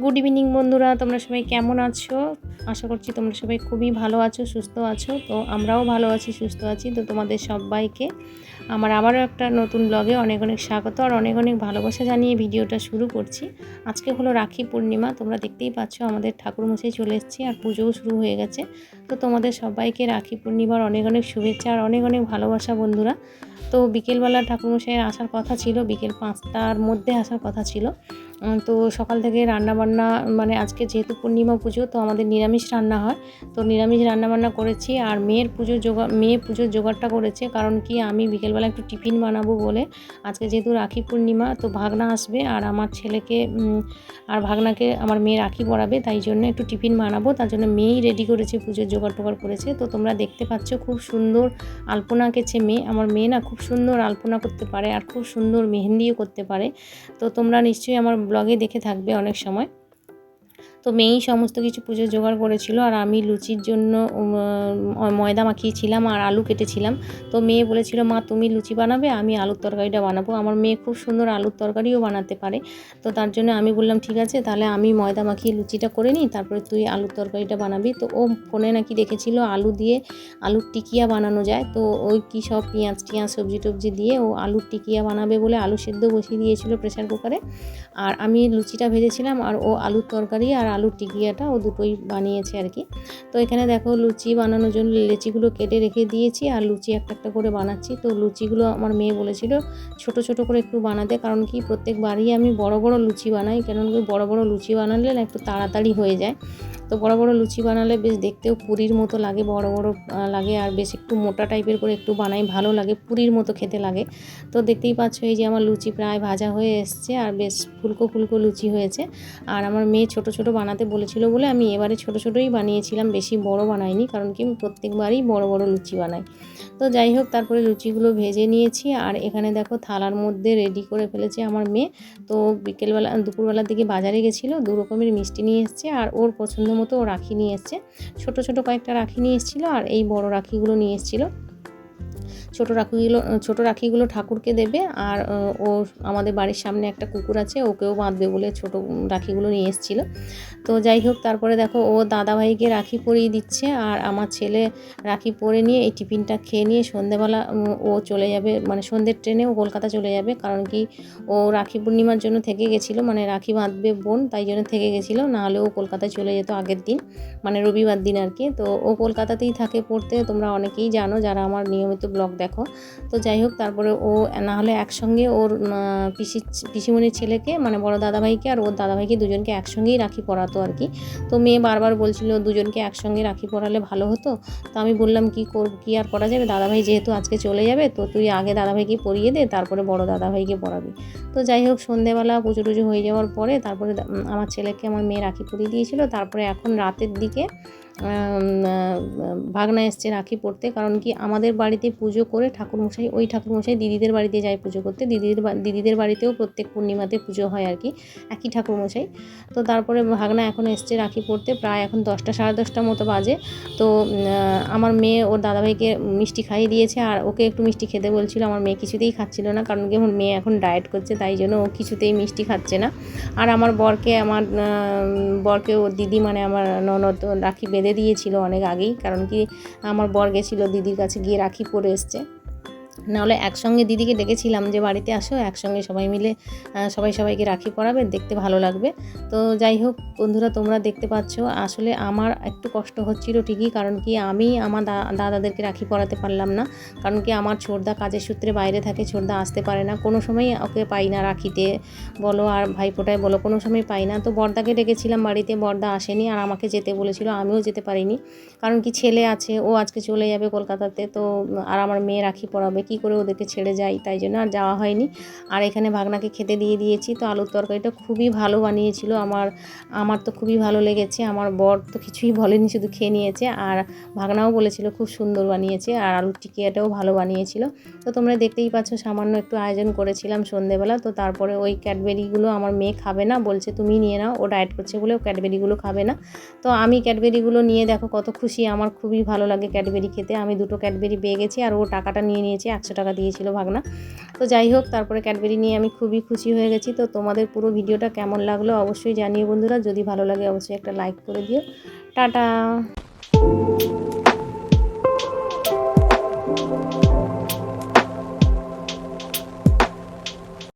Good evening বন্ধুরা, তোমরা সবাই কেমন আছো? আশা করছি তোমরা সবাই খুবই ভালো আছো, সুস্থ আছো। তো আমরাও ভালো আছি, সুস্থ আছি। তো তোমাদের সবাইকে আমার আবারও একটা নতুন ব্লগে অনেক অনেক স্বাগত আর অনেক অনেক ভালোবাসা জানিয়ে ভিডিওটা শুরু করছি। আজকে হলো রাখি পূর্ণিমা, তোমরা দেখতেই পাচ্ছ আমাদের ঠাকুরমশাই চলে এসেছে আর পুজোও শুরু হয়ে গেছে। তো তোমাদের সবাইকে রাখি পূর্ণিমার অনেক অনেক শুভেচ্ছা আর অনেক অনেক ভালোবাসা বন্ধুরা। তো বিকেলবেলা ঠাকুরমশাইয়ের আসার কথা ছিল, বিকেল 5টার মধ্যে আসার কথা ছিল। তো সকাল থেকে রান্নাবান্না মানে আজকে যেহেতু পূর্ণিমা পুজো, তো আমাদের নিরামিষ রান্না হয়। তো নিরামিষ রান্নাবান্না করেছি আর মেয়ে পুজোর জোগাড়টা করেছে। কারণ কি আমি বিকেলবেলা একটু টিফিন বানাবো বলে, আজকে যেহেতু রাখি পূর্ণিমা, তো ভাগনা আসবে আর আমার ছেলেকে আর ভাগনাকে আমার মেয়ে রাখি পরাবে, তাই জন্য একটু টিফিন বানাবো। তার জন্য মেয়েই রেডি করেছে, পুজোর জোগাড় টোগাড় করেছে। তো তোমরা দেখতে পাচ্ছ খুব সুন্দর আলপনা আঁকেছে মেয়ে। আমার মেয়ে না খুব সুন্দর আলপনা করতে পারে আর খুব সুন্দর মেহেন্দিও করতে পারে। তো তোমরা নিশ্চয়ই আমার ব্লগে দেখে থাকবে অনেক সময়। তো মেয়েই সমস্ত কিছু পুজোর জোগাড় করেছিল আর আমি লুচির জন্য ময়দা মাখিয়েছিলাম আর আলু কেটেছিলাম। তো মেয়ে বলেছিল, মা তুমি লুচি বানাবে, আমি আলুর তরকারিটা বানাবো। আমার মেয়ে খুব সুন্দর আলুর তরকারিও বানাতে পারে। তো তার জন্য আমি বললাম ঠিক আছে, তাহলে আমি ময়দা মাখিয়ে লুচিটা করে নিই, তারপরে তুই আলুর তরকারিটা বানাবি। তো ও ফোনে নাকি দেখেছিল আলু দিয়ে আলুর টিকিয়া বানানো যায়। তো ওই কী সব পেঁয়াজ টিয়াজ সবজি টবজি দিয়ে ও আলুর টিকিয়া বানাবে বলে আলু সেদ্ধ বসিয়ে দিয়েছিল প্রেসার কুকারে। আর আমি লুচিটা ভেজেছিলাম আর ও আলুর তরকারি আর আলুর টিকিয়াটা ও দুটোই বানিয়েছে আর কি। তো এখানে দেখো লুচি বানানোর জন্য লেচিগুলো কেটে রেখে দিয়েছি আর লুচি একটা একটা করে বানাচ্ছি। তো লুচিগুলো আমার মেয়ে বলেছিল ছোট ছোট করে একটু বানাতে, কারণ কি প্রত্যেকবারই আমি বড় বড় লুচি বানাই, কারণ কি বড় বড় লুচি বানালে না একটু তাড়াতাড়ি হয়ে যায়। তো বড় বড় লুচি বানালে বেশ দেখতেও পুরীর মতো লাগে, বড় বড় লাগে আর বেশ একটু মোটা টাইপের করে একটু বানাই, ভালো লাগে, পুরীর মতো খেতে লাগে। তো দেখতেই পাচ্ছ এই যে আমার লুচি প্রায় ভাজা হয়ে এসছে আর বেশ ফুলকো ফুলকো লুচি হয়েছে। আর আমার মেয়ে ছোট ছোট বানাতে বলেছিল বলে আমি এবারে ছোট ছোটই বানিয়েছিলাম, বেশি বড় বানাইনি, কারণ কি আমি প্রত্যেকবারই বড় বড় লুচি বানাই। তো যাই হোক, তারপরে লুচিগুলো ভেজে নিয়েছি আর এখানে দেখো থালার মধ্যে রেডি করে ফেলেছে আমার মেয়ে। তো দুপুরবেলার দিকে বাজারে গেছিলো, 2 রকমের মিষ্টি নিয়ে এসছে আর ওর পছন্দ মতো ও রাখি নিয়ে এসছে। ছোট ছোট কয়েকটা রাখি নিয়ে এসেছিলো আর এই বড় রাখিগুলো নিয়ে এসেছিলো। ছোট রাখিগুলো ঠাকুরকে দেবে আর ও আমাদের বাড়ির সামনে একটা কুকুর আছে, ওকেও বাঁধবে বলে ছোট রাখিগুলো নিয়ে এসেছিলো। তো যাই হোক, তারপরে দেখো ও দাদাভাইকে রাখি পরিয়ে দিচ্ছে আর আমার ছেলে রাখি পরে নিয়ে এই টিফিনটা খেয়ে নিয়ে সন্ধেবেলা ও চলে যাবে, মানে সন্ধ্যের ট্রেনে ও কলকাতা চলে যাবে। কারণ কি ও রাখি পূর্ণিমার জন্য থেকে গেছিলো, মানে রাখি বাঁধবে বোন, তাই জন্য থেকে গেছিলো, নাহলে ও কলকাতায় চলে যেত আগের দিন, মানে রবিবার দিন আর কি। তো ও কলকাতাতেই থাকে পড়তে, তোমরা অনেকেই জানো যারা আমার নিয়মিত ব্লগ দেখো। তো যাই হোক, তারপরে ও নাহলে একসঙ্গে ওর পিসিমণির ছেলেকে, মানে বড় দাদাভাইকে আর ওর দাদাভাইকে দুজনকে একসঙ্গেই রাখি পরাতো আর কি। তো মেয়ে বারবার বলছিল দুজনকে একসঙ্গে রাখি পরালে ভালো হতো। তো আমি বললাম কি আর করা যাবে, দাদাভাই যেহেতু আজকে চলে যাবে, তো তুই আগে দাদাভাইকে পরিয়ে দে, তারপরে বড় দাদাভাইকে পরাবি। তো যাই হোক, সন্ধেবেলা পুজো টুজো হয়ে যাওয়ার পরে তারপরে আমার ছেলেকে আমার মেয়ে রাখি পরিয়ে দিয়েছিল। তারপরে এখন রাতের দিকে ভাগনা এসছে রাখি পড়তে। কারণ কি আমাদের বাড়িতে পুজো করে ঠাকুরমশাই দিদিদের বাড়িতে যায় পুজো করতে। দিদিদের বাড়িতেও প্রত্যেক পূর্ণিমাতে পুজো হয় আর কি, একই ঠাকুরমশাই। তো তারপরে ভাগনা এখন এসছে রাখি পড়তে, প্রায় এখন 10টা সাড়ে 10টার মতো বাজে। তো আমার মেয়ে ওর দাদাভাইকে মিষ্টি খাইয়ে দিয়েছে আর ওকে একটু মিষ্টি খেতে বলছিল। আমার মেয়ে কিছুতেই খাচ্ছিল না, কারণ কি আমার মেয়ে এখন ডায়েট করছে, তাই জন্য ও কিছুতেই মিষ্টি খাচ্ছে না। আর আমার বরকে ওর দিদি, মানে আমার ননদ রাখি বেঁধে দিয়েছিল অনেক আগেই, কারণ কি আমার বর গেছিলো দিদির কাছে গিয়ে রাখি পরে এসছে। নাহলে একসঙ্গে দিদিকে ডেকেছিলাম যে বাড়িতে আসো, একসঙ্গে সবাই মিলে সবাইকে রাখি পরাবে, দেখতে ভালো লাগবে। তো যাই হোক বন্ধুরা, তোমরা দেখতে পাচ্ছ আসলে আমার একটু কষ্ট হচ্ছিল ঠিকই, কারণ কি আমি আমার দাদাদেরকে রাখি পরাতে পারলাম না। কারণ কি আমার ছোটদা কাজের সূত্রে বাইরে থাকে, ছোটদা আসতে পারে না, কোনো সময় ওকে পাই না রাখিতে বলো আর ভাইফোঁটায় বলো, কোনো সময় পাই না। তো বড়দাকে ডেকেছিলাম বাড়িতে, বড়দা আসেনি আর আমাকে যেতে বলেছিল, আমিও যেতে পারিনি। কারণ কি ছেলে আছে, ও আজকে চলে যাবে কলকাতাতে, তো আর আমার মেয়ে রাখি পরাবে, কি করে ওদেরকে ছেড়ে যাই, তাই জন্য আর যাওয়া হয়নি। আর এখানে ভাগনাকে খেতে দিয়ে দিয়েছি। তো আলুর তরকারিটা খুবই ভালো বানিয়েছিল, আমার তো খুবই ভালো লেগেছে। আমার বর তো কিছুই বলেনি, শুধু খেয়ে নিয়েছে। আর ভাগনাও বলেছিল খুব সুন্দর বানিয়েছে আর আলুর টিকিয়াটাও ভালো বানিয়েছিল। তো তোমরা দেখতেই পাচ্ছ সামান্য একটু আয়োজন করেছিলাম সন্ধেবেলা। তো তারপরে ওই ক্যাডবেরিগুলো আমার মেয়ে খাবে না, বলছে তুমি নিয়ে নাও, ও ডায়েট করছে বলে ও ক্যাডবেরিগুলো খাবে না। তো আমি ক্যাডবেরিগুলো নিয়ে দেখো কত খুশি, আমার খুবই ভালো লাগে ক্যাডবেরি খেতে। আমি 2টো ক্যাডবেরি পেয়ে গেছি আর ও টাকাটা নিয়ে নিয়েছে, 100 টাকা দিয়েছিল ভাগনা। তো যাই হোক, তারপরে ক্যাডবেরি নিয়ে আমি খুবই খুশি হয়ে গেছি। তো তোমাদের পুরো ভিডিওটা কেমন লাগলো অবশ্যই জানিও বন্ধুরা, যদি ভালো লাগে অবশ্যই একটা লাইক করে দিও। টাটা।